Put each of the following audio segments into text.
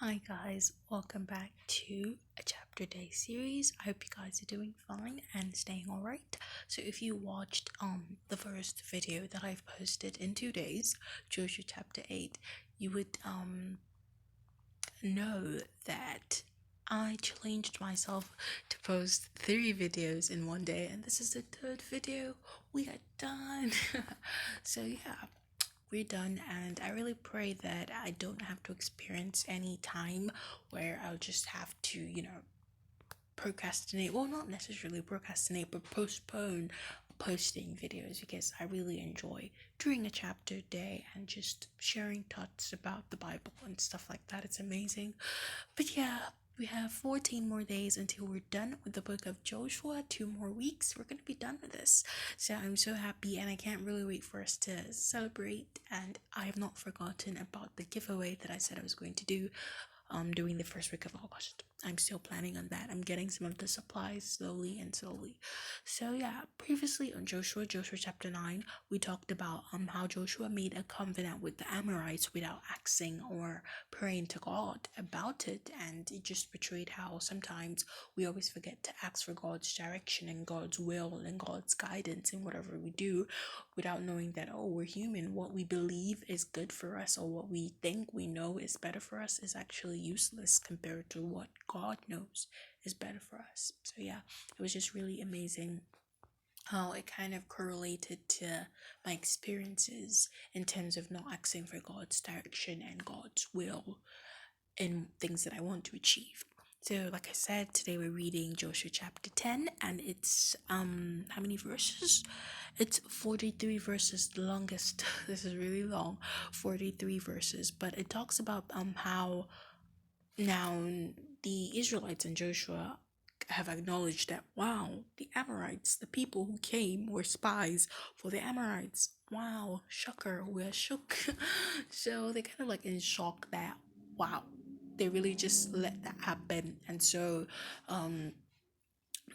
Hi guys, welcome back to a chapter day series. I hope you guys are doing fine and staying alright. So if you watched the first video that I've posted in 2 days, Joshua chapter 8, you would know that I challenged myself to post 3 videos in one day, and this is the third video. We are done. So yeah, we're done, and I really pray that I don't have to experience any time where I'll just have to, procrastinate. Well, not necessarily procrastinate, but postpone posting videos, because I really enjoy doing a chapter day and just sharing thoughts about the Bible and stuff like that. It's amazing. But yeah, we have 14 more days until we're done with the book of Joshua. 2 more weeks, we're gonna be done with this. So I'm so happy, and I can't really wait for us to celebrate. And I have not forgotten about the giveaway that I said I was going to do during the first week of August. I'm still planning on that. I'm getting some of the supplies slowly and slowly. So yeah, previously on Joshua chapter 9, we talked about how Joshua made a covenant with the Amorites without asking or praying to God about it, and it just portrayed how sometimes we always forget to ask for God's direction and God's will and God's guidance in whatever we do, without knowing that, oh, we're human. What we believe is good for us, or what we think we know is better for us, is actually useless compared to what God knows is better for us. So yeah, it was just really amazing how it kind of correlated to my experiences in terms of not asking for God's direction and God's will in things that I want to achieve. So like I said, today we're reading Joshua chapter 10, and it's how many verses? It's 43 verses, the longest. This is really long. 43 verses, but it talks about how now the Israelites and Joshua have acknowledged that, wow, the Amorites, the people who came, were spies for the Amorites. Wow, shocker, we're shook. So they're kind of like in shock that, wow, they really just let that happen. And so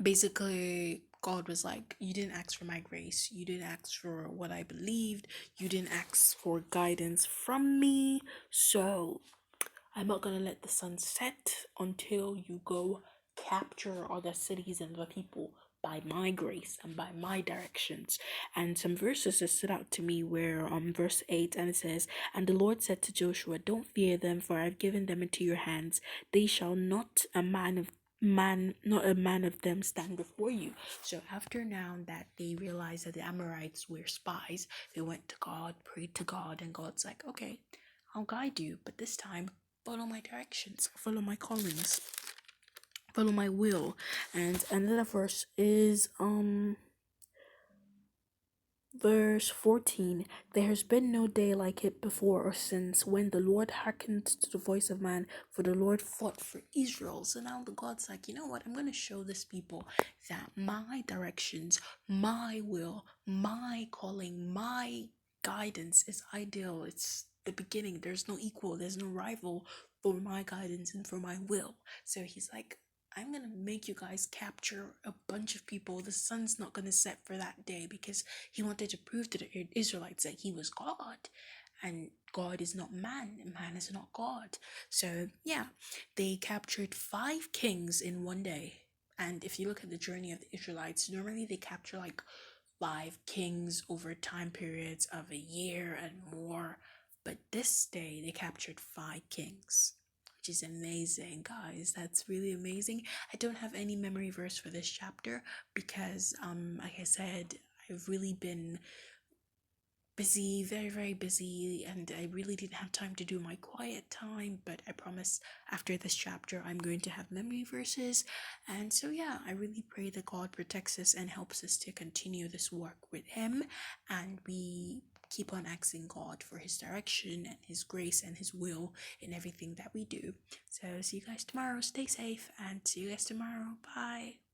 basically God was like, you didn't ask for my grace, you didn't ask for what I believed, you didn't ask for guidance from me, so I'm not gonna let the sun set until you go capture other cities and other people by my grace and by my directions. And some verses that stood out to me were verse 8, and it says, "And the Lord said to Joshua, don't fear them, for I've given them into your hands. They shall not a man of them stand before you." So after now that they realized that the Amorites were spies, they went to God, prayed to God, and God's like, okay, I'll guide you, but this time follow my directions, follow my callings, follow my will. And another verse is verse 14. "There has been no day like it before or since, when the Lord hearkened to the voice of man, for the Lord fought for Israel." So now the God's like, you know what, I'm going to show this people that my directions, my will, my calling, my guidance is ideal. It's the beginning. There's no equal, there's no rival for my guidance and for my will. So he's like, I'm gonna make you guys capture a bunch of people. The sun's not gonna set for that day, because he wanted to prove to the Israelites that he was God, and God is not man, and man is not God. So yeah, they captured 5 kings in one day. And if you look at the journey of the Israelites, normally they capture like 5 kings over time periods of a year and more. But this day they captured 5 kings, which is amazing, guys. That's really amazing. I don't have any memory verse for this chapter because, like I said, I've really been busy, very, very busy, and I really didn't have time to do my quiet time. But I promise after this chapter, I'm going to have memory verses. And so, yeah, I really pray that God protects us and helps us to continue this work with Him, and we keep on asking God for His direction and His grace and His will in everything that we do. So see you guys tomorrow. Stay safe, and see you guys tomorrow. Bye.